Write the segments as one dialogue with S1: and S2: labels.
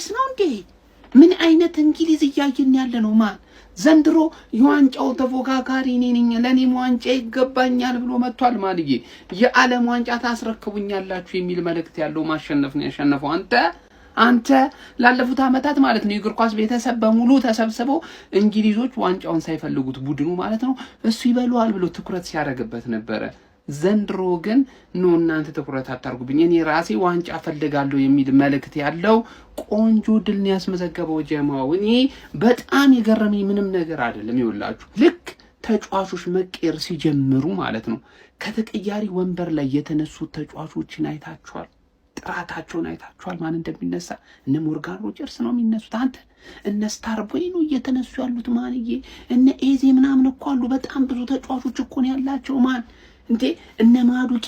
S1: ራይስ ነው እንዴ? ምን አይነት እንግሊዝ እያየን ያለ ነው? ማን ዘንድሮ የዋንጫው ተፎካካሪ ነኝ ለኔም ዋንጫ ይገባኛል ብሎ መጥቷል። ማልዬ የዓለም ዋንጫ ታስረክቡኛላችሁ የሚል መልእክት ያለው ማሸነፍ ነው ያሸነፈው። አንተ ላለፉት አመታት ማለት ነው የእግር ኳስ ቤተሰብ በሙሉ ተሰብስበው እንግሊዞች ዋንጫውን ሳይፈልጉት ቡድኑ ማለት ነው እሱ ይበሉዋል ብሎ ትኩረት ሲያደርግበት ነበረ። ዘንድሮ ግን ነው እናንተ ትኩረት አታርጉብኝ እኔ ራሴ ዋንጫ ፈልጋለሁ የሚል መልእክት ያለው ቆንጆ ድል ነው ያስመዘገበው ጀማው። እኔ በጣም የገረመኝ ምንም ነገር አይደለም። ይኸውላችሁ ልክ ተጫዋቾች መቀየር ሲጀምሩ ማለት ነው ከተቀያሪ ወንበር ላይ የተነሱት ተጫዋቾችን አይታችኋል። ጥራታቸውን አይታችኋል። ማን እንደሚነሳ እነ ሞርጋን ሮጀርስ ነው የሚነሱት። አንተ እነ ስታርቦይ ነው እየተነሱ ያሉት። ማንዬ እነ ኤዜ ምናምን እኮ አሉ። በጣም ብዙ ተጫዋቾች እኮ ነው ያላቸው። ማን እንዴ እነ ማዱኬ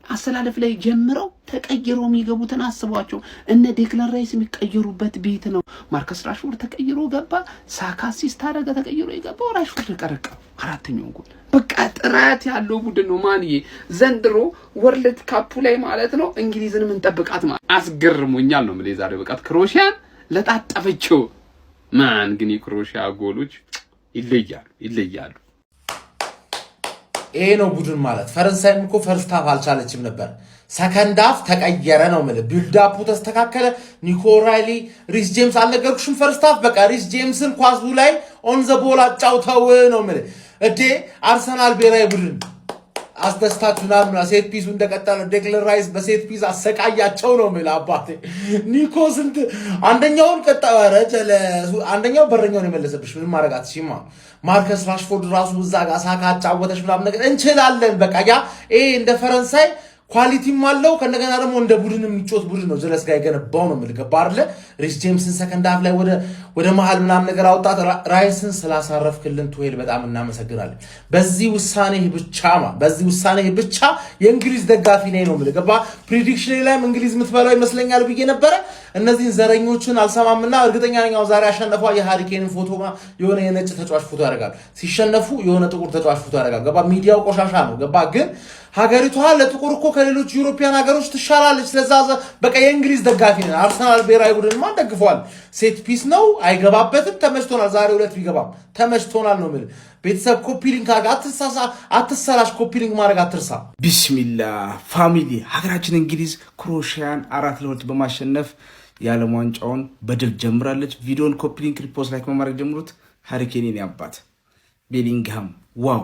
S1: አሰላለፍ ላይ ጀምረው ተቀይረው የሚገቡትን አስቧቸው። እነ ዴክላን ራይስ የሚቀየሩበት ቤት ነው። ማርከስ ራሽፎርድ ተቀይሮ ገባ። ሳካ አሲስት አደረገ ተቀይሮ የገባው ራሽፎርድ ቀረቀ አራተኛው ጎል። በቃ ጥራት ያለው ቡድን ነው ማንዬ። ዘንድሮ ወርልድ ካፑ ላይ ማለት ነው እንግሊዝን ምን ጠብቃት ማለት አስገርሞኛል ነው ማለት ዛሬ በቃ ክሮሺያን ለጣጣፈችው ማን ግን የክሮሺያ ጎሎች ይለያሉ።
S2: ይሄ ነው ቡድን ማለት። ፈረንሳይም እኮ ፈርስት ሃፍ አልቻለችም ነበር። ሰከንድ ሃፍ ተቀየረ ነው ማለት። ቢልድ አፑ ተስተካከለ። ኒኮ ራይሊ ሪስ ጄምስ አልነገርኩሽም? ፈርስት ሃፍ በቃ ሪስ ጄምስን ኳሱ ላይ ኦን ዘ ቦል አጫውተው ነው ማለት እዴ አርሰናል ብሔራዊ ቡድን አስደስታችሁናል ምናምን። ሴት ፒሱ እንደቀጠለ ዴክላን ራይስ በሴት ፒስ አሰቃያቸው ነው ማለት አባቴ። ኒኮ ስንት አንደኛውን ቀጣወረ አንደኛው በረኛውን የመለሰብሽ ምን ማድረግ አትችይማ። ማርከስ ራሽፎርድ ራሱ እዛ ጋር ሳካ አጫወተሽ ምናምን ነገር እንችላለን። በቃ ያ እንደ ፈረንሳይ ኳሊቲም አለው ከነገና ደግሞ እንደ ቡድን የሚጮት ቡድን ነው። ዘለስ ጋር የገነባው ነው ማለት ገባርለ ሪስ ጄምስን ሰከንድ ሃፍ ላይ ወደ መሃል ምናምን ነገር አውጣት። ራይስን ስላሳረፍክልን ቱዌል በጣም እናመሰግናለን። በዚህ ውሳኔ ብቻ የእንግሊዝ ደጋፊ ነኝ ነው ማለት ገባ። ፕሪዲክሽን ላይም እንግሊዝ የምትበላው ይመስለኛል ብዬ ነበረ። እነዚህን ዘረኞችን አልሰማምና እርግጠኛ ነኝ ዛሬ አሸነፈው። የሃሪኬንን ፎቶ የሆነ የነጭ ተጫዋች ፎቶ ያደርጋል፣ ሲሸነፉ የሆነ ጥቁር ተጫዋች ፎቶ ያደርጋል። ገባ ሚዲያው ቆሻሻ ነው ገባ። ግን ሀገሪቷ ለጥቁር እኮ ከሌሎች ዩሮፒያን ሀገሮች ትሻላለች። ስለዛ በቃ የእንግሊዝ ደጋፊ ነን። አርሰናል ብሔራዊ ቡድን ማን ደግፈዋል? ሴት ፒስ ነው አይገባበትም። ተመችቶናል። ዛሬ ሁለት ቢገባም ተመችቶናል ነው ማለት ቤተሰብ። ኮፒ ሊንክ አትሰላሽ፣ ኮፒ ሊንክ ማድረግ አትርሳ።
S3: ቢስሚላ ፋሚሊ። ሀገራችን እንግሊዝ ክሮሺያን 4-2 በማሸነፍ የዓለም ዋንጫውን በድል ጀምራለች። ቪዲዮን ኮፒ ሊንክ ሪፖስት ላይክ በማድረግ ጀምሩት። ሃሪኬን ያባት ቤሊንግሃም ዋው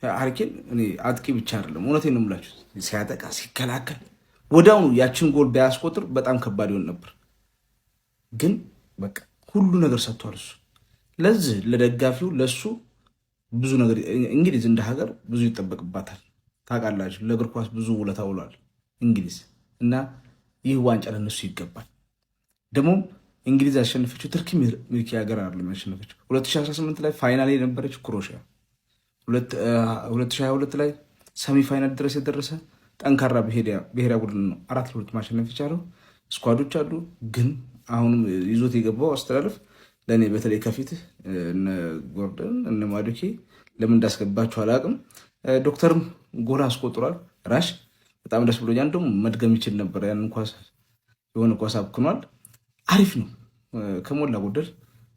S3: ሃሪኬን እኔ አጥቂ ብቻ አይደለም፣ እውነቴን ነው የምላችሁ። ሲያጠቃ ሲከላከል ወዲያውኑ ያችን ጎል ባያስቆጥር በጣም ከባድ ይሆን ነበር። ግን በቃ ሁሉ ነገር ሰጥቷል እሱ። ለዚህ ለደጋፊው ለሱ ብዙ ነገር እንግሊዝ እንደ ሀገር ብዙ ይጠበቅባታል። ታውቃላችሁ ለእግር ኳስ ብዙ ውለታ ውሏል እንግሊዝ እና ይህ ዋንጫ ለነሱ ይገባል። ደግሞ እንግሊዝ ያሸነፈችው ትርኪ ሚልኪ ሀገር አይደለም ያሸነፈችው። 2018 ላይ ፋይናል የነበረችው ክሮሺያ 2022 ላይ ሰሚ ፋይናል ድረስ የደረሰ ጠንካራ ብሔራዊ ቡድን ነው 4-2 ማሸነፍ የቻለው። ስኳዶች አሉ፣ ግን አሁንም ይዞት የገባው አስተላለፍ ለእኔ በተለይ ከፊት እነ ጎርደን እነ ማዱኬ ለምን እንዳስገባቸው አላውቅም። ዶክተርም ጎል አስቆጥሯል። ራሽ በጣም ደስ ብሎኛል። እንደውም መድገም ይችል ነበር። ያንን ኳስ የሆነ ኳስ አብክኗል። አሪፍ ነው፣ ከሞላ ጎደል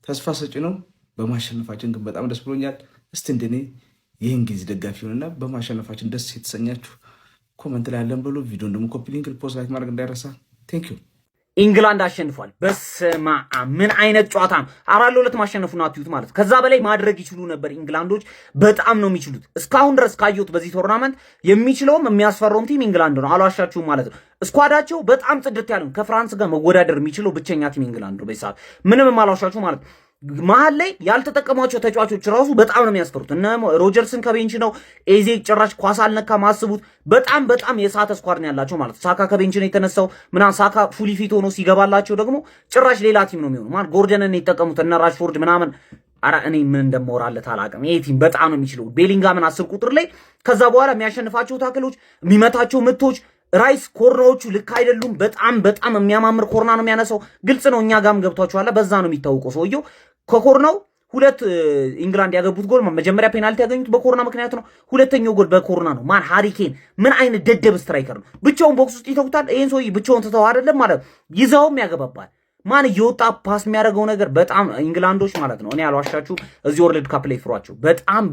S3: ተስፋ ሰጪ ነው። በማሸነፋችን ግን በጣም ደስ ብሎኛል። እስቲ እንደኔ የእንግሊዝ ደጋፊ ሆነና በማሸነፋችን ደስ የተሰኛችሁ ኮመንት ላይ ያለን ብሎ ቪዲዮን ደግሞ ኮፒ ሊንክ ፖስት ላይክ ማድረግ እንዳይረሳ። ቴንክ ዩ።
S4: ኢንግላንድ አሸንፏል። በስማ ምን አይነት ጨዋታ ነው! 4-2 ማሸነፉን አትዩት ማለት። ከዛ በላይ ማድረግ ይችሉ ነበር ኢንግላንዶች፣ በጣም ነው የሚችሉት። እስካሁን ድረስ ካየሁት በዚህ ቶርናመንት የሚችለውም የሚያስፈራውም ቲም ኢንግላንድ ነው። አልዋሻችሁም ማለት ነው። ስኳዳቸው በጣም ጽድት ያለው ከፍራንስ ጋር መወዳደር የሚችለው ብቸኛ ቲም ኢንግላንድ ነው። በሂሳብ ምንም አልዋሻችሁ ማለት ነው። መሀል ላይ ያልተጠቀሟቸው ተጫዋቾች ራሱ በጣም ነው የሚያስፈሩት። እነ ሮጀርስን ከቤንች ነው፣ ኤዜ ጭራሽ ኳስ አልነካም። አስቡት። በጣም የሳተ ስኳድ ነው ያላቸው ማለት ነው። ሳካ ከቤንች ነው የተነሳው ምናምን። ሳካ ፉሊ ፊት ሆኖ ሲገባላቸው ደግሞ ጭራሽ ሌላ ቲም ነው የሚሆነው ማለት። ጎርደንን የተጠቀሙት እነ ራሽፎርድ ምናምን። አረ እኔ ምን እንደማወራለት አላውቅም። ይሄ ቲም በጣም ነው የሚችለው። ቤሊንጋምን 10 ቁጥር ላይ ከዛ በኋላ የሚያሸንፋቸው ታክሎች፣ የሚመታቸው ምቶች፣ ራይስ ኮርናዎቹ ልክ አይደሉም። በጣም የሚያማምር ኮርና ነው የሚያነሳው። ግልጽ ነው፣ እኛ ጋርም ገብቷችኋል። በዛ ነው የሚታወቀው ሰውየው። ከኮርናው ሁለት ኢንግላንድ ያገቡት ጎል መጀመሪያ ፔናልቲ ያገኙት በኮርና ምክንያት ነው። ሁለተኛው ጎል በኮርና ነው። ማን ሃሪኬን ምን አይነት ደደብ ስትራይከር ነው! ብቻውን ቦክስ ውስጥ ይተውታል። ይሄን ሰውዬ ብቻውን ትተው አይደለም ማለት ይዘውም ያገባባል። ማን እየወጣ ፓስ የሚያደርገው ነገር በጣም ኢንግላንዶች ማለት ነው። እኔ ያልዋሻችሁ እዚህ ወርልድ ካፕ ላይ ፍሯቸው በጣም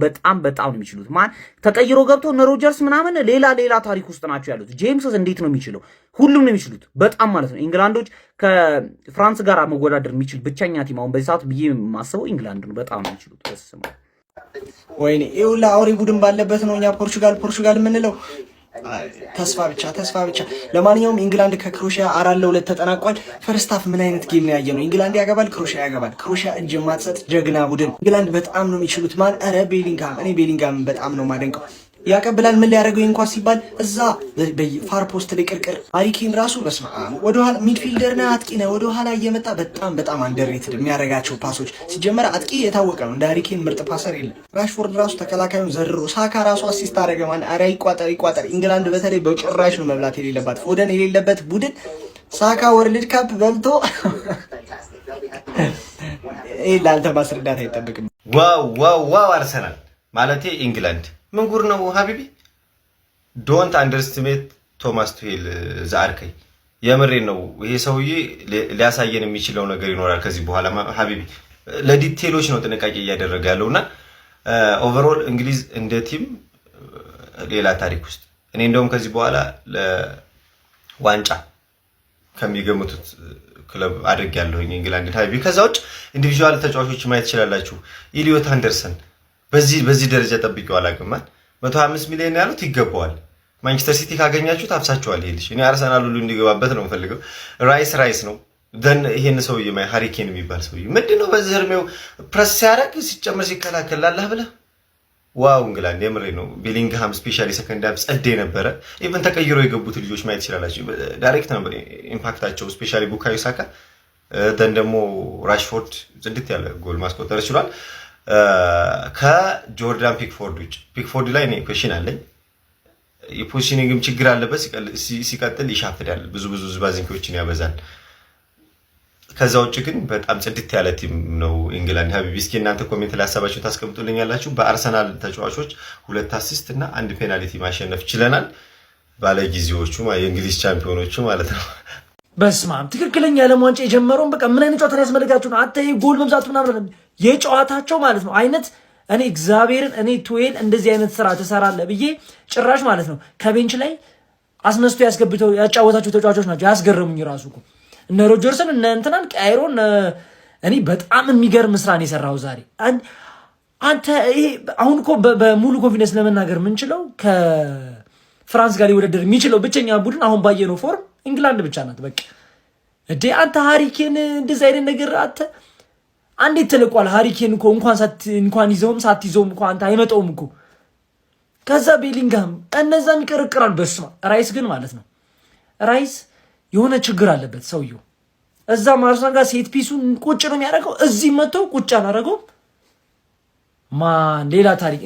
S4: ነው የሚችሉት። ማን ተቀይሮ ገብቶ እነ ሮጀርስ ምናምን ሌላ ታሪክ ውስጥ ናቸው ያሉት። ጄምስስ እንዴት ነው የሚችለው? ሁሉም ነው የሚችሉት በጣም ማለት ነው። ኢንግላንዶች ከፍራንስ ጋር መወዳደር የሚችል ብቸኛ ቲም አሁን በዚህ ሰዓት ብዬ የማስበው ኢንግላንድ ነው። በጣም ነው የሚችሉት። በስመ አብ
S5: ወይኔ ይኸውላ አውሬ ቡድን ባለበት ነው እኛ ፖርቹጋል የምንለው። ተስፋ ብቻ። ለማንኛውም ኢንግላንድ ከክሮሺያ 4-2 ተጠናቋል። ፈርስት ሃፍ ምን አይነት ጌም ነው ያየነው? ኢንግላንድ ያገባል፣ ክሮሺያ ያገባል። ክሮሺያ እጅ ማትሰጥ ጀግና ቡድን። ኢንግላንድ በጣም ነው የሚችሉት። ማን ኧረ ቤሊንጋም። እኔ ቤሊንጋም በጣም ነው ማደንቀው። ያቀብላል። ምን ሊያደርገው እንኳን ሲባል እዛ በፋር ፖስት ላይ ቅርቅር። ሃሪኬን ራሱ በስመ አብ ወደኋላ ሚድፊልደር ነህ አጥቂ ነህ ወደኋላ እየመጣ በጣም አንደርሬትድ የሚያደርጋቸው ፓሶች። ሲጀመር አጥቂ የታወቀ ነው፣ እንደ ሃሪኬን ምርጥ ፓሰር የለም። ራሽፎርድ ራሱ ተከላካዩን ዘርሮ፣ ሳካ ራሱ አሲስት አደረገ። ማን ኧረ ይቋጠር። ኢንግላንድ በተለይ በጭራሽ ነው መብላት የሌለባት ፎደን የሌለበት ቡድን። ሳካ ወርልድ ካፕ በልቶ ይሄ ለአንተ ማስረዳት አይጠብቅም።
S6: ዋው አርሰናል ማለቴ ኢንግላንድ ምን ጉር ነው ሀቢቢ። ዶንት አንደርስትሜት ቶማስ ቱሄል ዛአርከይ የምሬ ነው። ይሄ ሰውዬ ሊያሳየን የሚችለው ነገር ይኖራል ከዚህ በኋላ ሀቢቢ። ለዲቴሎች ነው ጥንቃቄ እያደረገ ያለውና ኦቨርኦል እንግሊዝ እንደ ቲም ሌላ ታሪክ ውስጥ እኔ እንደውም ከዚህ በኋላ ለዋንጫ ከሚገምቱት ክለብ አድርግ ያለሁኝ ኢንግላንድ ሀቢቢ። ከዛ ውጭ ኢንዲቪጁዋል ተጫዋቾች ማየት ትችላላችሁ። ኢሊዮት አንደርሰን በዚህ ደረጃ ጠብቂው አላውቅም። 125 ሚሊዮን ያሉት ይገባዋል። ማንቸስተር ሲቲ ካገኛችሁት አፍሳችኋል። ይልሽ እኔ አርሰናል ሁሉ እንዲገባበት ነው የምፈልገው። ራይስ ነው ደን ይሄን ሰውዬ ማይ ሃሪኬን የሚባል ሰውዬ ምንድነው በዚህ እርሜው ፕረስ ሲያደርግ ሲጨመር ሲከላከል ላላህ ብለህ ዋው ኢንግላንድ የምሬ ነው። ቤሊንግሃም ስፔሻሊ ሰከንድ ሃፍ ጸዴ ነበረ። ኢቭን ተቀይሮ የገቡት ልጆች ማየት ይችላልላችሁ። ዳይሬክት ነበር ኢምፓክታቸው። ስፔሻሊ ቡካዮ ሳካ ደን ደግሞ ራሽፎርድ ጽድት ያለ ጎል ማስቆጠር ይችላል። ከጆርዳን ፒክፎርድ ላይ እኔ ኩዌሽን አለኝ። የፖዚሽኒንግም ችግር አለበት። ሲቀጥል ይሻፍዳል፣ ብዙ ዝባዝንኪዎችን ያበዛል። ከዛ ውጭ ግን በጣም ጽድት ያለ ቲም ነው ኢንግላንድ ሀቢቢ። እስኪ እናንተ ኮሜንት ላይ ሀሳባችሁን ታስቀምጡልኛላችሁ። በአርሰናል ተጫዋቾች 2 አሲስት እና 1 ፔናልቲ ማሸነፍ ችለናል። ባለጊዜዎቹ የእንግሊዝ ቻምፒዮኖቹ ማለት ነው።
S7: በስማም ትክክለኛ ዓለም ዋንጫ የጀመረውን በቃ ምን አይነት ጨዋታ ያስመለካችሁ ነው? አንተ ጎል መብዛቱ ምናምን የጨዋታቸው ማለት ነው አይነት እኔ እግዚአብሔርን እኔ ቱዌል እንደዚህ አይነት ስራ ተሰራለ ብዬ ጭራሽ ማለት ነው ከቤንች ላይ አስነስቶ ያስገብተው ያጫወታቸው ተጫዋቾች ናቸው ያስገረሙኝ። ራሱ እኮ እነ ሮጀርስን እነ እንትናን ቀይሮን እኔ በጣም የሚገርም ስራ ነው የሰራው ዛሬ። አንተ ይሄ አሁን እኮ በሙሉ ኮንፊደንስ ለመናገር የምንችለው ከፍራንስ ጋር ሊወዳደር የሚችለው ብቸኛ ቡድን አሁን ባየነው ፎርም ኢንግላንድ ብቻ ናት። በቃ እንዴ አንተ ሃሪኬን እንደዚህ አይነት ነገር አንተ አንዴት ተለቋል። ሃሪኬን እኮ እንኳን ይዘውም ሳትይዘውም እኮ አንተ አይመጣውም እኮ። ከዛ ቤሊንግሃም እነዛም ይቀርቅራል። በስማ ራይስ ግን ማለት ነው ራይስ የሆነ ችግር አለበት ሰውየው። እዛ ማርሳን ጋር ሴት ፒሱን ቁጭ ነው የሚያደርገው፣ እዚህ መጥቶ ቁጭ አላደረገውም። ማን ሌላ ታሪክ።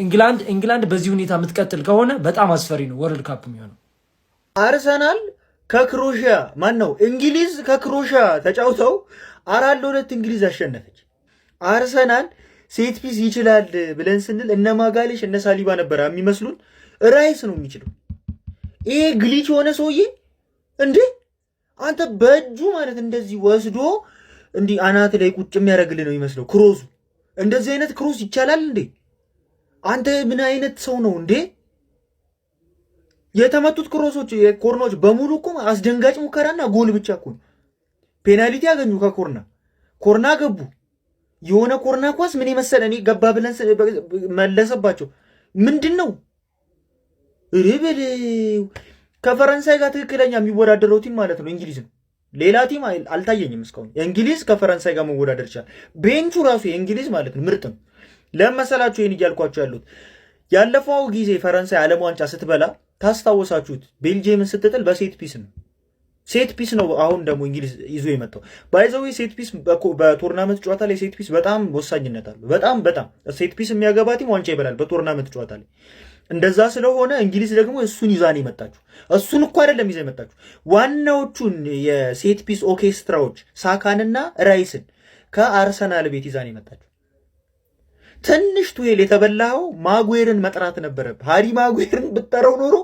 S7: ኢንግላንድ በዚህ ሁኔታ የምትቀጥል ከሆነ በጣም አስፈሪ ነው ወርልድ ካፕ የሚሆነው።
S8: አርሰናል ከክሮሺያ እንግሊዝ ከክሮሺያ ተጫውተው 4-2 እንግሊዝ አሸነፈች። አርሰናል ሴት ፒስ ይችላል ብለን ስንል እነ ማጋሌሽ እነ ሳሊባ ነበር የሚመስሉን። ራይስ ነው የሚችለው። ይሄ ግሊች የሆነ ሰውዬ እንዴ አንተ በእጁ ማለት እንደዚህ ወስዶ እንዲህ አናት ላይ ቁጭ የሚያደርግልህ ነው የሚመስለው ክሮሱ። እንደዚህ አይነት ክሮስ ይቻላል እንዴ? አንተ ምን አይነት ሰው ነው እንዴ? የተመቱት ክሮሶች ኮርናዎች በሙሉ እኮ አስደንጋጭ ሙከራና ጎል ብቻ እኮ ነው። ፔናልቲ ያገኙ ኮርና ገቡ። የሆነ ኮርና ኳስ ምን የመሰለ እኔ ገባ ብለን መለሰባቸው። ምንድን ነው ሪብል ከፈረንሳይ ጋር ትክክለኛ የሚወዳደረው ቲም ማለት ነው እንግሊዝ ነው። ሌላ ቲም አልታየኝም እስካሁን። እንግሊዝ ከፈረንሳይ ጋር መወዳደር ይችላል። ቤንቹ ራሱ የእንግሊዝ ማለት ነው ምርጥ ነው። ለመሰላችሁ ይሄን እያልኳችሁ ያሉት ያለፈው ጊዜ ፈረንሳይ ዓለም ዋንጫ ስትበላ ታስታወሳችሁት፣ ቤልጂየምን ስትጥል በሴት ፒስ ነው። ሴት ፒስ ነው አሁን ደግሞ እንግሊዝ ይዞ የመጣው። ባይዘው ሴት ፒስ በቶርናመንት ጨዋታ ላይ ሴት ፒስ በጣም ወሳኝነት አለው። በጣም ሴት ፒስ የሚያገባ ቲም ዋንጫ ይበላል በቶርናመንት ጨዋታ ላይ። እንደዛ ስለሆነ እንግሊዝ ደግሞ እሱን ይዛ ነው የመጣችሁ። እሱን እኮ አይደለም ይዛ የመጣችሁ፣ ዋናዎቹን የሴት ፒስ ኦርኬስትራዎች ሳካንና ራይስን ከአርሰናል ቤት ይዛ ነው የመጣችሁ። ትንሽ ቱዌል የተበላኸው ማጉዌርን መጥራት ነበረብህ። ሃሪ ማጉዌርን ብጠረው ኖሮ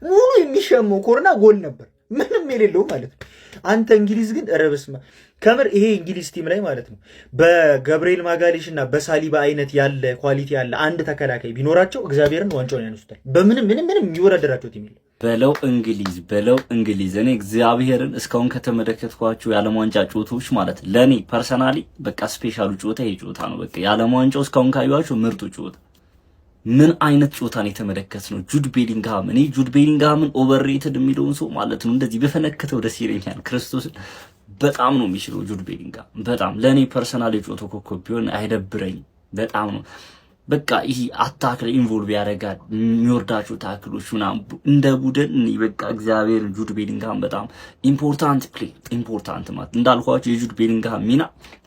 S8: ሙሉ የሚሸመው ኮርና ጎል ነበር። ምንም የሌለው ማለት ነው። አንተ እንግሊዝ ግን ኧረ በስመ አብ ከምር ይሄ እንግሊዝ ቲም ላይ ማለት ነው በገብርኤል ማጋሌሽ እና በሳሊባ አይነት ያለ ኳሊቲ ያለ አንድ ተከላካይ ቢኖራቸው እግዚአብሔርን ዋንጫውን ያነሱታል። ምንም የሚወዳደራቸው ቲም የለም።
S9: በለው እንግሊዝ እኔ እግዚአብሔርን እስካሁን ከተመለከትኳቸው የዓለም ዋንጫ ጨዋታዎች ማለት ለኔ ፐርሰናሊ በቃ ስፔሻሉ ጨዋታ ይሄ ጨዋታ ነው። በቃ የዓለም ዋንጫው እስካሁን ካዩዋቸው ምርጡ ጨዋታ። ምን አይነት ጨዋታን የተመለከትነው? ጁድ ቤሊንግሃም እኔ ጁድ ቤሊንግሃምን ኦቨርሬትድ የሚለውን ሰው ማለት ነው እንደዚህ በፈነከተው ደስ ይለኛል። ክርስቶስን በጣም ነው የሚችለው ጁድ ቤሊንግሃም በጣም ለኔ ፐርሰናሊ ጨዋታው ኮከብ ቢሆን አይደብረኝም። በጣም ነው በቃ ይሄ አታክ ላይ ኢንቮልቭ ያደርጋል የሚወርዳቸው ታክሎች ምናምን እንደ ቡድን በቃ እግዚአብሔር ጁድ ቤሊንግሃም በጣም ኢምፖርታንት ማለት እንዳልኳቸው የጁድ ቤሊንግሃም ሚና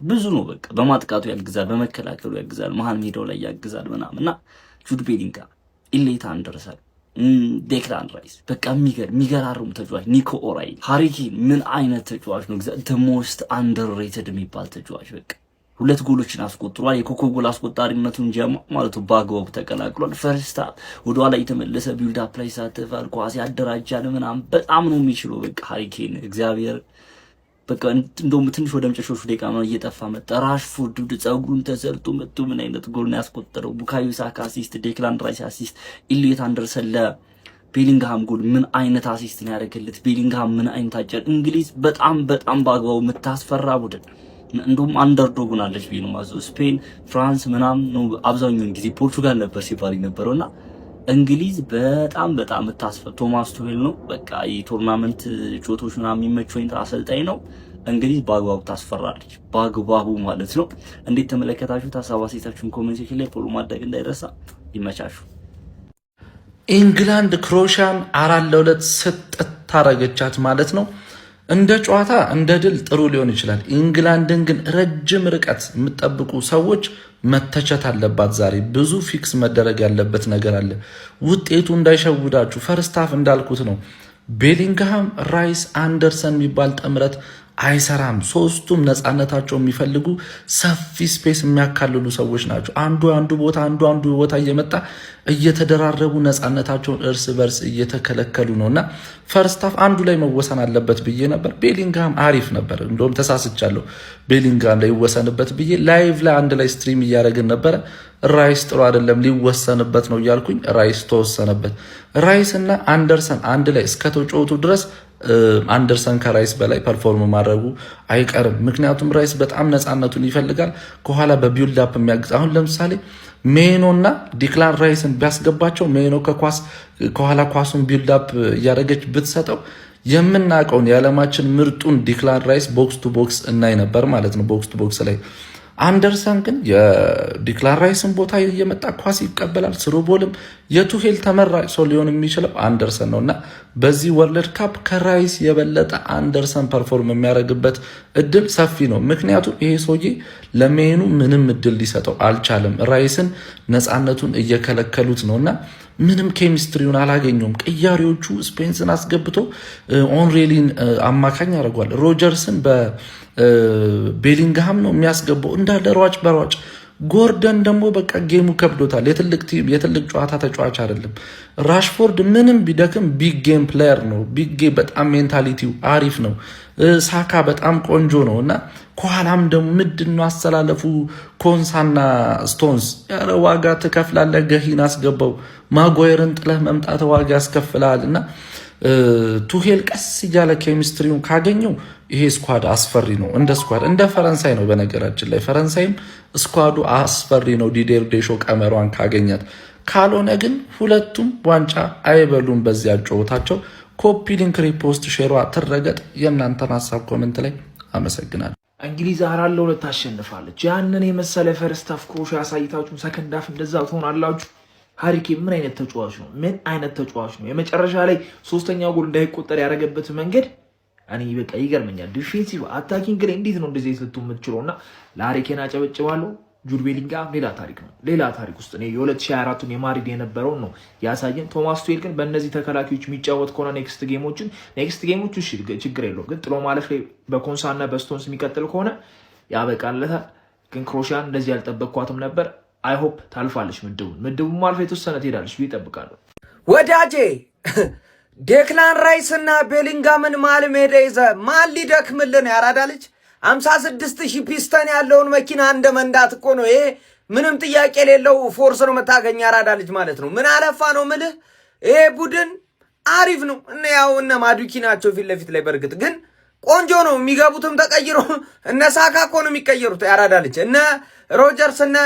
S9: ብዙ ነው። በቃ በማጥቃቱ ያግዛል፣ በመከላከሉ ያግዛል፣ መሀል ሜዳው ላይ ያግዛል ምናምንና ጁድ ቤሊንግሃም ኢሌት አንደርሰን ዴክላን ራይስ በቃ የሚገራርሙ ተጫዋች ኒኮ ኦራይሊ ሃሪ ኬን ምን አይነት ተጫዋች ነው? the most underrated የሚባል ተጫዋች በቃ 2 ጎሎችን አስቆጥሯል። የኮከብ ጎል አስቆጣሪነቱን ጀማ ማለት በአግባቡ ተቀላቅሏል። ፈርስት ሃፍ ወደ ኋላ የተመለሰ ቢልድ አፕ ላይ ሳተፋል፣ ኳስ ያደራጃል ምናምን በጣም ነው የሚችለው በቃ ሃሪ ኬን እግዚአብሔር በቃ እንደውም ትንሽ ወደ መጨረሻዎቹ ደቂቃ ነው እየጠፋ መጣ። ራሽፎርድ ጸጉሩን ተሰርቶ መጥቶ ምን አይነት ጎል ነው ያስቆጠረው? ቡካዮ ሳካ አሲስት፣ ዴክላን ራይስ አሲስት፣ ኢሊዮት አንደርሰን ለቤሊንግሃም ጎል ምን አይነት አሲስት ነው ያደረገለት? ቤሊንግሃም ምን አይነት አጨር! እንግሊዝ በጣም በአግባቡ የምታስፈራ ቡድን እንደውም አንደርዶግ ሆናለች ቢሉ ማለት ስፔን፣ ፍራንስ ምናምን ነው አብዛኛውን ጊዜ ፖርቹጋል ነበር ሲባል የነበረውና እንግሊዝ በጣም የምታስፈራ ቶማስ ቱሄል ነው በቃ የቶርናመንት ጨዋታዎች ምናምን የሚመቸው አይነት አሰልጣኝ ነው። እንግሊዝ በአግባቡ ታስፈራለች በአግባቡ ማለት ነው። እንዴት ተመለከታችሁት? ሀሳብ አስተያየታችሁን ኮሜንት ሴክሽን ላይ ፎሎ ማድረግ እንዳይረሳ። ይመቻችሁ።
S2: ኢንግላንድ ክሮሻን 4-2 ስጥት ታረገቻት ማለት ነው። እንደ ጨዋታ እንደ ድል ጥሩ ሊሆን ይችላል። ኢንግላንድን ግን ረጅም ርቀት የምትጠብቁ ሰዎች መተቸት አለባት። ዛሬ ብዙ ፊክስ መደረግ ያለበት ነገር አለ። ውጤቱ እንዳይሸውዳችሁ። ፈርስት ሃፍ እንዳልኩት ነው። ቤሊንግሃም፣ ራይስ፣ አንደርሰን የሚባል ጥምረት አይሰራም። ሶስቱም ነፃነታቸው የሚፈልጉ ሰፊ ስፔስ የሚያካልሉ ሰዎች ናቸው። አንዱ ቦታ እየመጣ እየተደራረቡ ነፃነታቸውን እርስ በርስ እየተከለከሉ ነውና ፈርስት ሃፍ አንዱ ላይ መወሰን አለበት ብዬ ነበር። ቤሊንግሃም አሪፍ ነበር። እንደውም ተሳስቻለሁ። ቤሊንግሃም ላይ ይወሰንበት ብዬ ላይቭ ላይ አንድ ላይ ስትሪም እያደረግን ነበረ። ራይስ ጥሩ አይደለም ሊወሰንበት ነው እያልኩኝ ራይስ ተወሰነበት። ራይስ እና አንደርሰን አንድ ላይ እስከተጫወቱ ድረስ አንደርሰን ከራይስ በላይ ፐርፎርም ማድረጉ አይቀርም። ምክንያቱም ራይስ በጣም ነፃነቱን ይፈልጋል። ከኋላ በቢልድ አፕ የሚያግዝ አሁን ለምሳሌ ሜኖ እና ዲክላን ራይስን ቢያስገባቸው ሜኖ ከኋላ ኳሱን ቢልድ አፕ እያደረገች ብትሰጠው የምናውቀውን የዓለማችን ምርጡን ዲክላን ራይስ ቦክስ ቱ ቦክስ እናይ ነበር ማለት ነው። ቦክስ ቱ ቦክስ ላይ አንደርሰን ግን የዲክላን ራይስን ቦታ እየመጣ ኳስ ይቀበላል። ስሩቦልም የቱሄል ተመራጭ ሰው ሊሆን የሚችለው አንደርሰን ነው እና በዚህ ወርልድ ካፕ ከራይስ የበለጠ አንደርሰን ፐርፎርም የሚያደርግበት እድል ሰፊ ነው። ምክንያቱም ይሄ ሰውዬ ለሜኑ ምንም እድል ሊሰጠው አልቻለም። ራይስን ነፃነቱን እየከለከሉት ነው እና ምንም ኬሚስትሪውን አላገኘውም። ቅያሪዎቹ ስፔንስን አስገብቶ ኦንሬሊን አማካኝ አድርጓል። ሮጀርስን በቤሊንግሃም ነው የሚያስገባው እንዳለ ሯጭ በሯጭ። ጎርደን ደግሞ በቃ ጌሙ ከብዶታል። የትልቅ ጨዋታ ተጫዋች አይደለም። ራሽፎርድ ምንም ቢደክም ቢግ ጌም ፕሌየር ነው። ቢግ ጌም በጣም ሜንታሊቲው አሪፍ ነው። ሳካ በጣም ቆንጆ ነው እና ከኋላም ደግሞ ምንድነው አስተላለፉ ኮንሳና ስቶንስ ያረ ዋጋ ትከፍላለህ። ገሂን አስገባው። ማጓየርን ጥለህ መምጣት ዋጋ ያስከፍላል እና ቱሄል ቀስ እያለ ኬሚስትሪውን ካገኘው ይሄ ስኳድ አስፈሪ ነው። እንደ ስኳድ እንደ ፈረንሳይ ነው። በነገራችን ላይ ፈረንሳይም ስኳዱ አስፈሪ ነው። ዲዴር ዴሾ ቀመሯን ካገኛት፣ ካልሆነ ግን ሁለቱም ዋንጫ አይበሉም። በዚያ ጨዋታቸው ኮፒ ሊንክ ሪፖስት ሼሯ ትረገጥ። የእናንተን ሀሳብ ኮመንት ላይ አመሰግናለሁ።
S7: እንግሊዝ 4-2 ታሸንፋለች። ያንን የመሰለ ፈርስት ሃፍ ክሮሻ ያሳይታችሁ ሰከንድ ሃፍ እንደዛ ትሆናላችሁ። ሃሪ ኬን ምን አይነት ተጫዋች ነው? ምን አይነት ተጫዋች ነው? የመጨረሻ ላይ ሶስተኛው ጎል እንዳይቆጠር ያደረገበት መንገድ እኔ በቃ ይገርመኛል። ዲፌንሲቭ አታኪንግ ላይ እንዴት ነው እንደዚህ ልትቱ የምትችለውና ለሃሪ ኬን አጨበጭባለሁ። ጁድ ቤሊንግሃም ሌላ ታሪክ ነው። ሌላ ታሪክ ውስጥ እኔ የ2024ቱን የማድሪድ የነበረውን ነው ያሳየን። ቶማስ ቱሄል ግን በእነዚህ ተከላካዮች የሚጫወት ከሆነ ኔክስት ጌሞቹ ችግር የለውም። ግን ጥሎ ማለፍ ላይ በኮንሳና በስቶንስ የሚቀጥል ከሆነ ያበቃለታል። ግን ክሮሻን እንደዚህ ያልጠበቅኳትም ነበር። አይሆፕ ታልፋለች። ምድቡ ማልፋ የተወሰነ ትሄዳለች ብዬ እጠብቃለሁ።
S5: ወዳጄ
S10: ዴክላን ራይስና ቤሊንጋምን ማል ሜዳ ይዘ ማን ሊደክምልን ያራዳ ልጅ 56000 ፒስተን ያለውን መኪና እንደ መንዳት እኮ ነው። ይሄ ምንም ጥያቄ የሌለው ፎርስ ነው መታገኛ ያራዳ ልጅ ማለት ነው። ምን አለፋ ነው ምልህ ይሄ ቡድን አሪፍ ነው። እነ ያው እነ ማዱኪ ናቸው ፊት ለፊት ላይ በርግጥ ግን ቆንጆ ነው። የሚገቡትም ተቀይሮ እነ ሳካ እኮ ነው የሚቀየሩት ያራዳ ልጅ። እነ ሮጀርስ እነ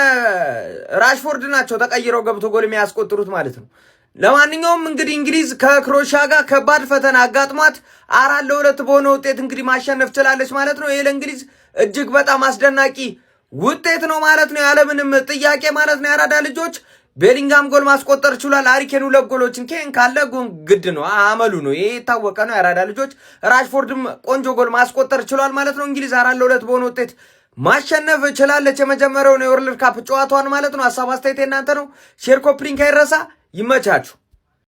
S10: ራሽፎርድ ናቸው ተቀይረው ገብቶ ጎል የሚያስቆጥሩት ማለት ነው። ለማንኛውም እንግዲህ እንግሊዝ ከክሮኤሺያ ጋር ከባድ ፈተና አጋጥሟት 4-2 በሆነ ውጤት እንግዲህ ማሸነፍ ችላለች ማለት ነው። ይሄ ለእንግሊዝ እጅግ በጣም አስደናቂ ውጤት ነው ማለት ነው፣ ያለምንም ጥያቄ ማለት ነው። ያራዳ ልጆች ቤሊንጋም ጎል ማስቆጠር ችሏል። ሃሪኬን 2 ጎሎችን ኬን ካለ ግድ ነው አመሉ ነው፣ ይሄ የታወቀ ነው። ያራዳ ልጆች ራሽፎርድም ቆንጆ ጎል ማስቆጠር ችሏል ማለት ነው። እንግሊዝ 4-2 በሆነ ውጤት ማሸነፍ ችላለች የመጀመሪያው ነው የወርልድ ካፕ ጨዋታዋን ማለት ነው። ሐሳብ አስተያየት እናንተ ነው። ሼር ኮፕሊንክ አይረሳ። ይመቻችሁ።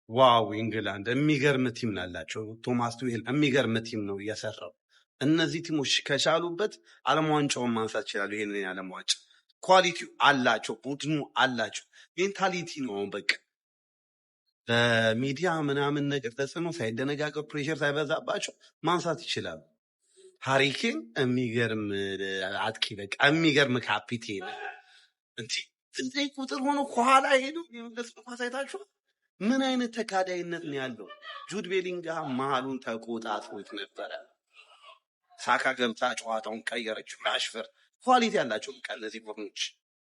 S11: ዋው ኢንግላንድ የሚገርም ቲም ናላቸው። ቶማስ ቱሄል የሚገርም ቲም ነው እየሰራው። እነዚህ ቲሞች ከቻሉበት ዓለም ዋንጫውን ማንሳት ይችላሉ። ይሄንን የዓለም ዋንጫ ኳሊቲው አላቸው፣ ቡድኑ አላቸው። ሜንታሊቲ ነው በቃ በሚዲያ ምናምን ነገር ተጽዕኖ ሳይደነጋገር ፕሬሸር ሳይበዛባቸው ማንሳት ይችላሉ። ሃሪኬን የሚገርም አጥቂ በቃ የሚገርም ካፒቴን እንዴ ቁጥር ሆኖ ከኋላ ሄዱ የሚመለስ ኳስ አይታችኋል? ምን አይነት ተካዳይነት ነው ያለው? ጁድ ቤሊንግሃም መሀሉን ተቆጣጥሮት ነበረ። ሳካ ገብታ ጨዋታውን ቀየረችው። ራሽፈርድ ኳሊቲ ያላቸው በቃ እነዚህ ቡድኖች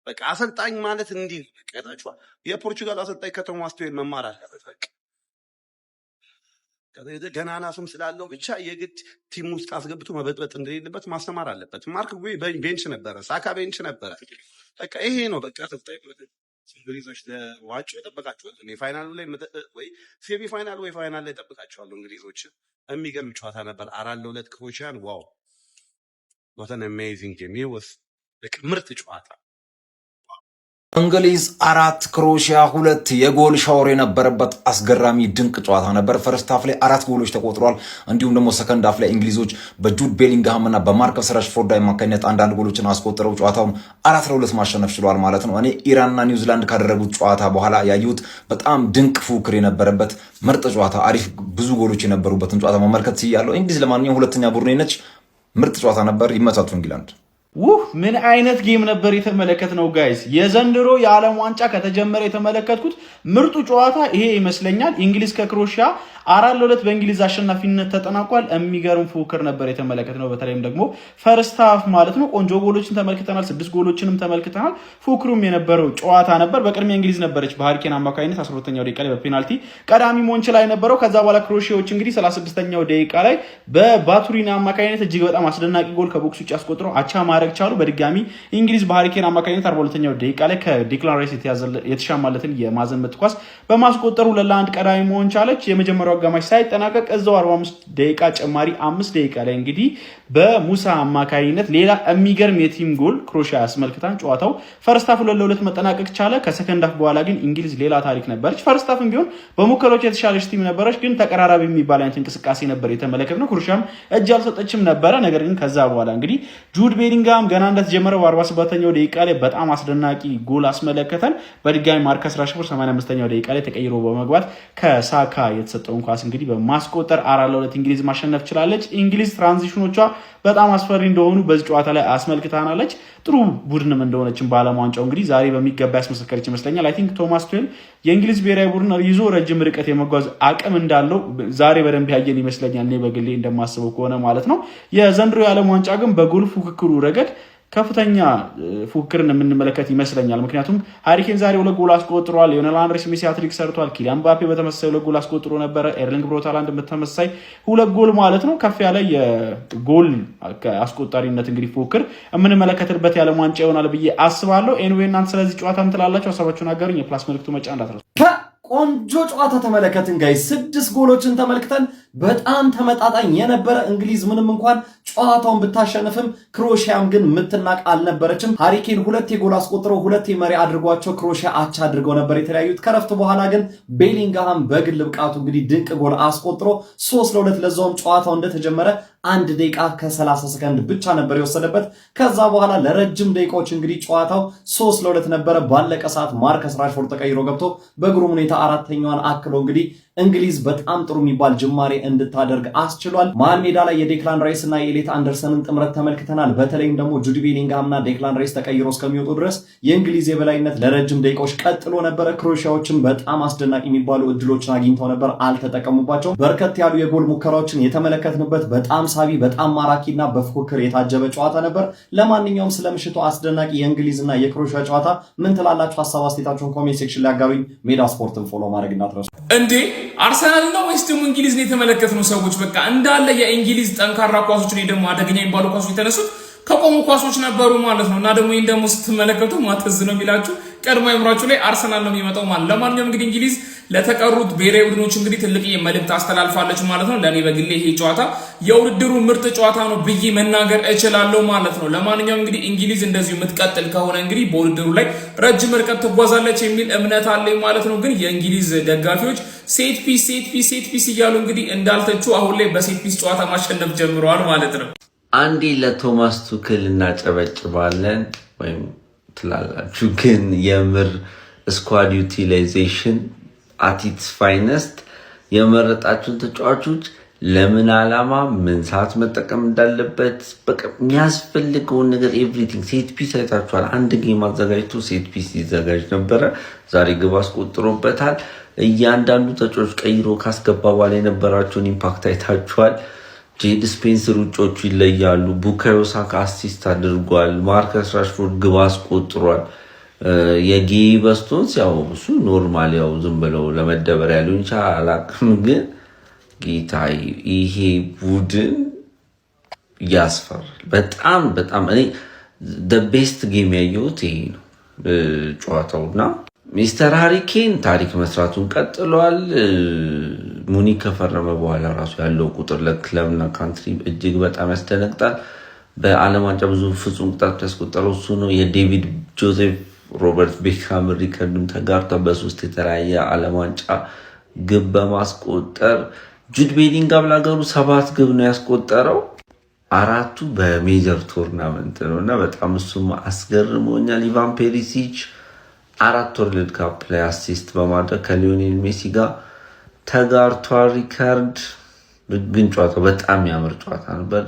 S11: በቃ አሰልጣኝ ማለት እንዲህ በቃ አይታችኋል? የፖርቹጋል አሰልጣኝ ከቶማስ ቱሄል መማር አለበት። በቃ ገናና ስም ስላለው ብቻ የግድ ቲም ውስጥ አስገብቶ መበጥበጥ እንደሌለበት ማስተማር አለበት። ማርክ ጉይ ቤንች ነበረ፣ ሳካ ቤንች ነበረ። በቃ ይሄ ነው በቃ ተፍታይ እንግሊዞች ለዋንጫ ይጠብቃቸዋል። ፋይናሉ ላይ ወይ ሴሚ ፋይናል ወይ ፋይናል ላይ ይጠብቃቸዋል እንግሊዞች። የሚገርም ጨዋታ ነበር። 4-2 ክሮኤሺያን ዋው what an amazing game it was ምርጥ ጨዋታ።
S12: እንግሊዝ 4 ክሮኤሺያ 2 የጎል ሻወር የነበረበት አስገራሚ ድንቅ ጨዋታ ነበር። ፈርስት ሃፍ ላይ 4 ጎሎች ተቆጥሯል። እንዲሁም ደግሞ ሰከንድ ሃፍ ላይ እንግሊዞች በጁድ ቤሊንግሃም እና በማርከስ ራሽፎርድ አማካኝነት አንዳንድ ጎሎችን አስቆጥረው ጨዋታውን 4-2 ማሸነፍ ችሏል ማለት ነው። እኔ ኢራንና ኒውዚላንድ ካደረጉት ጨዋታ በኋላ ያዩት በጣም ድንቅ ፉክክር የነበረበት ምርጥ ጨዋታ፣ አሪፍ ብዙ ጎሎች የነበሩበትን ጨዋታ መመልከት ሲያለው እንግሊዝ ለማንኛውም ሁለተኛ ቡድን ነች። ምርጥ ጨዋታ ነበር። ይመቻችሁ እንግሊዝ።
S3: ምን አይነት ጌም ነበር የተመለከትነው ጋይስ። የዘንድሮ የዓለም ዋንጫ ከተጀመረ የተመለከትኩት ምርጡ ጨዋታ ይሄ ይመስለኛል። እንግሊዝ ከክሮኤሺያ 4-2 በእንግሊዝ አሸናፊነት ተጠናቋል። የሚገርም ፉክክር ነበር የተመለከትነው። በተለይም ደግሞ ፈርስት ሃፍ ማለት ነው ቆንጆ ጎሎችን ተመልክተናል። 6 ጎሎችንም ተመልክተናል። ፉክክሩም የነበረው ጨዋታ ነበር። በቅድሚያ እንግሊዝ ነበረች በሃሪኬን አማካኝነት 12ኛው ደቂቃ ላይ በፔናልቲ ቀዳሚ መሆን ችላ የነበረው። ከዛ በኋላ ክሮኤሺያዎች እንግዲህ 36ኛው ደቂቃ ላይ በባቱሪና አማካኝነት እጅግ በጣም አስደናቂ ጎል ከቦክስ ውጭ አስቆጥረው አቻ ማድረግ ቻሉ። በድጋሚ እንግሊዝ በሃሪኬን አማካኝነት 42ኛው ደቂቃ ላይ ከዴክላን ራይስ የተሻማለትን የማዕዘን ምት ኳስ በማስቆጠሩ 2-1 ቀዳሚ መሆን ቻለች። የመጀመሪያው አጋማሽ ሳይጠናቀቅ እዛው 45 ደቂቃ ጨማሪ 5 ደቂቃ ላይ እንግዲህ በሙሳ አማካኝነት ሌላ የሚገርም የቲም ጎል ክሮኤሺያ ያስመልክታን ጨዋታው ፈርስት ሃፍ 2-2 መጠናቀቅ ቻለ። ከሰከንድ ሃፍ በኋላ ግን እንግሊዝ ሌላ ታሪክ ነበረች። ፈርስት ሃፍም ቢሆን በሙከራዎች የተሻለች ቲም ነበረች፣ ግን ተቀራራቢ የሚባል አይነት እንቅስቃሴ ነበር የተመለከትነው። ክሮኤሺያም እጅ አልሰጠችም ነበረ። ነገር ግን ከዛ በኋላ እንግዲህ ጁድ ቤሊንግሃም ገና እንደተጀመረው 47ኛው ደቂቃ ላይ በጣም አስደናቂ ጎል አስመለከተን። በድጋሚ ማርከስ ራሽፎርድ 85ኛው ደቂቃ ላይ ተቀይሮ በመግባት ከሳካ የተሰጠውን ኳስ እንግዲህ በማስቆጠር 4-2 እንግሊዝ ማሸነፍ ችላለች። እንግሊዝ ትራንዚሽኖቿ በጣም አስፈሪ እንደሆኑ በዚህ ጨዋታ ላይ አስመልክታናለች። ጥሩ ቡድንም እንደሆነችን በዓለም ዋንጫው እንግዲህ ዛሬ በሚገባ ያስመሰከረች ይመስለኛል። አይ ቲንክ ቶማስ ቱሄል የእንግሊዝ ብሔራዊ ቡድን ይዞ ረጅም ርቀት የመጓዝ አቅም እንዳለው ዛሬ በደንብ ያየን ይመስለኛል፣ እኔ በግሌ እንደማስበው ከሆነ ማለት ነው። የዘንድሮ የዓለም ዋንጫ ግን በጎል ፉክክሩ ረገድ ከፍተኛ ፉክክርን የምንመለከት ይመስለኛል። ምክንያቱም ሃሪኬን ዛሬ 2 ጎል አስቆጥሯል። ሊዮኔል አንድሬስ ሜሲ ሃትሪክ ሰርቷል። ኪሊያን ምባፔ በተመሳሳይ 2 ጎል አስቆጥሮ ነበረ። ኤርሊንግ ብራውት ሃላንድ በተመሳሳይ 2 ጎል ማለት ነው። ከፍ ያለ የጎል አስቆጣሪነት እንግዲህ ፉክክር የምንመለከትበት የዓለም ዋንጫ ይሆናል ብዬ አስባለሁ። ኤንዌይ እናንተ ስለዚህ ጨዋታ ምን ትላላችሁ? ሀሳባችሁን አጋሩኝ። የፕላስ ምልክቱ መጫን እንዳትረሱ።
S12: ቆንጆ ጨዋታ ተመለከትን ጋይስ። 6 ጎሎችን ተመልክተን በጣም ተመጣጣኝ የነበረ እንግሊዝ ምንም እንኳን ጨዋታውን ብታሸንፍም ክሮኤሺያም ግን ምትናቅ አልነበረችም። ሃሪኬን 2 የጎል አስቆጥረው 2 የመሪ አድርጓቸው ክሮኤሺያ አቻ አድርገው ነበር የተለያዩት። ከረፍት በኋላ ግን ቤሊንግሃም በግል ብቃቱ እንግዲህ ድንቅ ጎል አስቆጥሮ 3-2 ለዛውም ጨዋታው እንደተጀመረ 1 ደቂቃ ከ30 ሰከንድ ብቻ ነበር የወሰደበት። ከዛ በኋላ ለረጅም ደቂቃዎች እንግዲህ ጨዋታው 3-2 ነበረ። ባለቀ ሰዓት ማርከስ ራሽፎርድ ተቀይሮ ገብቶ በግሩም ሁኔታ 4ኛዋን አክሎ እንግዲህ እንግሊዝ በጣም ጥሩ የሚባል ጅማሬ እንድታደርግ አስችሏል። መሃል ሜዳ ላይ የዴክላን ራይስ እና የኤሌት አንደርሰንን ጥምረት ተመልክተናል። በተለይም ደግሞ ጁድ ቤሊንግሃም እና ዴክላን ራይስ ተቀይሮ እስከሚወጡ ድረስ የእንግሊዝ የበላይነት ለረጅም ደቂቃዎች ቀጥሎ ነበረ። ክሮኤሺያዎችም በጣም አስደናቂ የሚባሉ እድሎችን አግኝተው ነበር፣ አልተጠቀሙባቸውም። በርከት ያሉ የጎል ሙከራዎችን የተመለከትንበት በጣም ሳቢ፣ በጣም ማራኪና በፉክክር የታጀበ ጨዋታ ነበር። ለማንኛውም ስለምሽቱ አስደናቂ የእንግሊዝና የክሮኤሺያ ጨዋታ ምን ትላላችሁ? ሀሳብ አስተያየታችሁን ኮሜንት ሴክሽን ላይ አጋሩኝ። ሜዳ ስፖርትን ፎሎ ማድረግ እንዳትረሱ።
S13: እንዴ አርሰናል ነው ወይስ ደግሞ እንግሊዝ ነው የተመለከትነው? ሰዎች በቃ እንዳለ የእንግሊዝ ጠንካራ ኳሶች ነው ደግሞ አደገኛ የሚባሉ ኳሶች የተነሱት ከቆሙ ኳሶች ነበሩ ማለት ነው። እና ደግሞ ይሄን ደግሞ ስትመለከቱ ማተዝ ነው የሚላችሁ ቀድሞ አይምራችሁ ላይ አርሰናል ነው የሚመጣው ማለት። ለማንኛውም እንግዲህ እንግሊዝ ለተቀሩት ብሔራዊ ቡድኖች እንግዲህ ትልቅ መልእክት አስተላልፋለች ማለት ነው። ለኔ በግሌ ይሄ ጨዋታ የውድድሩ ምርጥ ጨዋታ ነው ብዬ መናገር እችላለሁ ማለት ነው። ለማንኛውም እንግዲህ እንግሊዝ እንደዚሁ የምትቀጥል ከሆነ እንግዲህ በውድድሩ ላይ ረጅም ርቀት ትጓዛለች የሚል እምነት አለኝ ማለት ነው። ግን የእንግሊዝ ደጋፊዎች ሴት ፒስ እያሉ እንግዲህ እንዳልተቹ አሁን ላይ በሴት ፒስ ጨዋታ ማሸነፍ ጀምረዋል ማለት ነው።
S14: አንዴ ለቶማስ ቱክል እናጨበጭባለን ወይም ትላላችሁ፣ ግን የምር ስኳድ ዩቲላይዜሽን አቲትስ ፋይነስት የመረጣችሁን ተጫዋቾች ለምን ዓላማ ምን ሰዓት መጠቀም እንዳለበት በቃ የሚያስፈልገውን ነገር ኤቭሪቲንግ። ሴት ፒስ አይታችኋል። አንድ ጌም አዘጋጅቶ ሴት ፒስ ይዘጋጅ ነበረ። ዛሬ ግብ አስቆጥሮበታል። እያንዳንዱ ተጫዋች ቀይሮ ካስገባ በኋላ የነበራቸውን ኢምፓክት አይታችኋል። ጄድ ስፔንስ ሩጮቹ ይለያሉ። ቡካዮ ሳካ አሲስት አድርጓል። ማርከስ ራሽፎርድ ግብ አስቆጥሯል። የጌ በስቶንስ ያው እሱ ኖርማል ያው ዝም ብለው ለመደበር ያሉኝ አላቅም፣ ግን ጌታ ይሄ ቡድን ያስፈራል በጣም በጣም። እኔ ቤስት ጌም ያየሁት ይሄ ነው ጨዋታውና ሚስተር ሃሪኬን ታሪክ መስራቱን ቀጥሏል። ሙኒክ ከፈረመ በኋላ ራሱ ያለው ቁጥር ለክለብና ካንትሪ እጅግ በጣም ያስደነግጣል። በዓለም ዋንጫ ብዙ ፍጹም ቅጣት ያስቆጠረው እሱ ነው። የዴቪድ ጆሴፍ ሮበርት ቤካም ሪከርድም ተጋርቷል በ3 የተለያየ ዓለም ዋንጫ ግብ በማስቆጠር። ጁድ ቤሊንግሃም ለሀገሩ 7 ግብ ነው ያስቆጠረው፣ 4ቱ በሜጀር ቱርናመንት ነው እና በጣም እሱም አስገርሞኛል። ኢቫን ፔሪሲች 4 ወርልድ ካፕ ላይ አሲስት በማድረግ ከሊዮኔል ሜሲ ጋር ተጋርቷል ሪካርድ። ግን ጨዋታው በጣም የሚያምር ጨዋታ ነበር።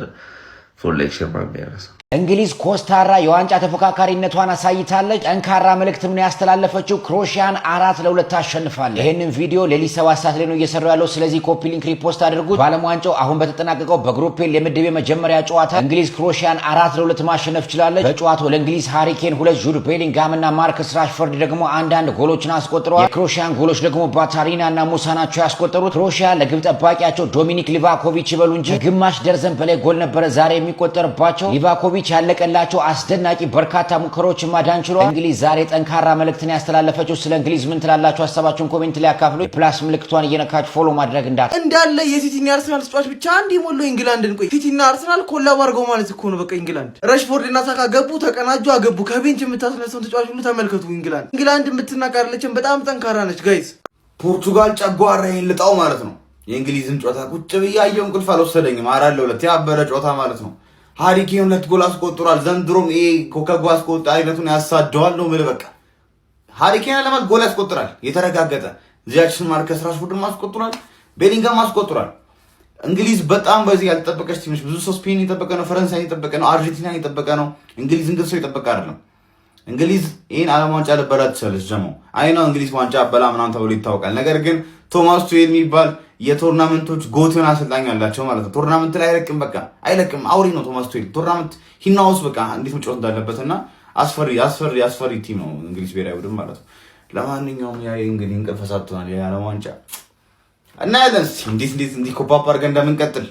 S14: ፎር ሌክቸር ባቢያረሳ
S15: እንግሊዝ ኮስታራ የዋንጫ ተፎካካሪነቷን አሳይታለች። ጠንካራ መልእክትም ነው ያስተላለፈችው። ክሮኤሺያን 4-2 አሸንፋለች። ይሄንን ቪዲዮ ሌሊት 7 ሰዓት ላይ ነው እየሰራው ያለው። ስለዚህ ኮፒ ሊንክ ሪፖስት አድርጉት። በዓለም ዋንጫው አሁን በተጠናቀቀው በግሩፕ ኤል የምድብ የመጀመሪያ ጨዋታ እንግሊዝ ክሮኤሺያን 4-2 ማሸነፍ ችላለች። በጨዋታው ለእንግሊዝ ሃሪኬን 2፣ ጁድ ቤሊንግሃም እና ማርከስ ራሽፎርድ ደግሞ አንዳንድ ጎሎችን አስቆጥረዋል። የክሮኤሺያን ጎሎች ደግሞ ባታሪና እና ሙሳ ናቸው ያስቆጠሩት። ክሮኤሺያ ለግብ ጠባቂያቸው ዶሚኒክ ሊቫኮቪች ይበሉ እንጂ ግማሽ ደርዘን በላይ ጎል ነበረ ዛሬ የሚቆጠርባቸው። ሊቫኮቪች ያለቀላቸው አስደናቂ በርካታ ሙከራዎችን ማዳን ችሏል። እንግሊዝ ዛሬ ጠንካራ መልእክትን ያስተላለፈችው። ስለ እንግሊዝ ምን ትላላችሁ? ሀሳባችሁን ኮሜንት ላይ አካፍሉ። የፕላስ ምልክቷን እየነካችሁ ፎሎ ማድረግ እንዳለ
S10: የሲቲና አርሰናል ተጫዋች ብቻ አንድ ሞሎ ኢንግላንድን ቆይ ሲቲና አርሰናል ኮላብ አድርገው ማለት እኮ ነው። በቃ ኢንግላንድ ራሽፎርድ እና ሳካ ገቡ፣ ተቀናጁ፣ አገቡ። ከቤንች የምታስነሳውን ተጫዋች ሁሉ ተመልከቱ። ኢንግላንድ የምትናቃለችን በጣም ጠንካራ ነች ጋይስ።
S16: ፖርቱጋል ጨጓራዬን ልጣው ማለት ነው። የእንግሊዝን ጨዋታ ቁጭ ብዬ አየሁ፣ እንቅልፍ አልወሰደኝም። 4-2 ያበረ ጨዋታ ማለት ነው። ሃሪኬን 2 ጎል አስቆጥሯል። ዘንድሮም ይሄ ኮከብ አስቆጣሪነቱን ያሳደዋል ነው ማለት በቃ ሃሪኬን ለማለት ጎል ያስቆጥራል የተረጋገጠ። ዚያችን ማርከስ ራሽፎርድም አስቆጥሯል፣ ቤሊንግሃም አስቆጥሯል። እንግሊዝ በጣም በዚህ ያልተጠበቀች ቲም ነች። ብዙ ሰው ስፔን የጠበቀ ነው፣ ፈረንሳይ የጠበቀ ነው፣ አርጀንቲና የጠበቀ ነው። እንግሊዝን ግን ሰው የጠበቀ አይደለም። እንግሊዝ ይሄን ዓለም ዋንጫ ልበላ ትችላለች። ደግሞ አይ ነው እንግሊዝ ዋንጫ በላ ምናምን ተብሎ ይታወቃል። ነገር ግን ቶማስ ቱዌል የሚባል የቶርናመንት ጎትን አሰልጣኝ አላቸው ማለት ነው። ቶርናመንት ላይ አይለቅም፣ በቃ አይለቅም። አውሪ ነው ቶማስ ቱዌል። ቶርናመንት ሂናውስ በቃ እንዴት መጫወት እንዳለበትና አስፈሪ ቲም ነው እንግሊዝ ብሔራዊ ቡድን ማለት ነው። ለማንኛውም ያ እንግዲህ እንቅልፍ ሰጥቶናል የዓለም ዋንጫ እና ያለን እንዴት ኮፓፕ አድርገን እንደምንቀጥል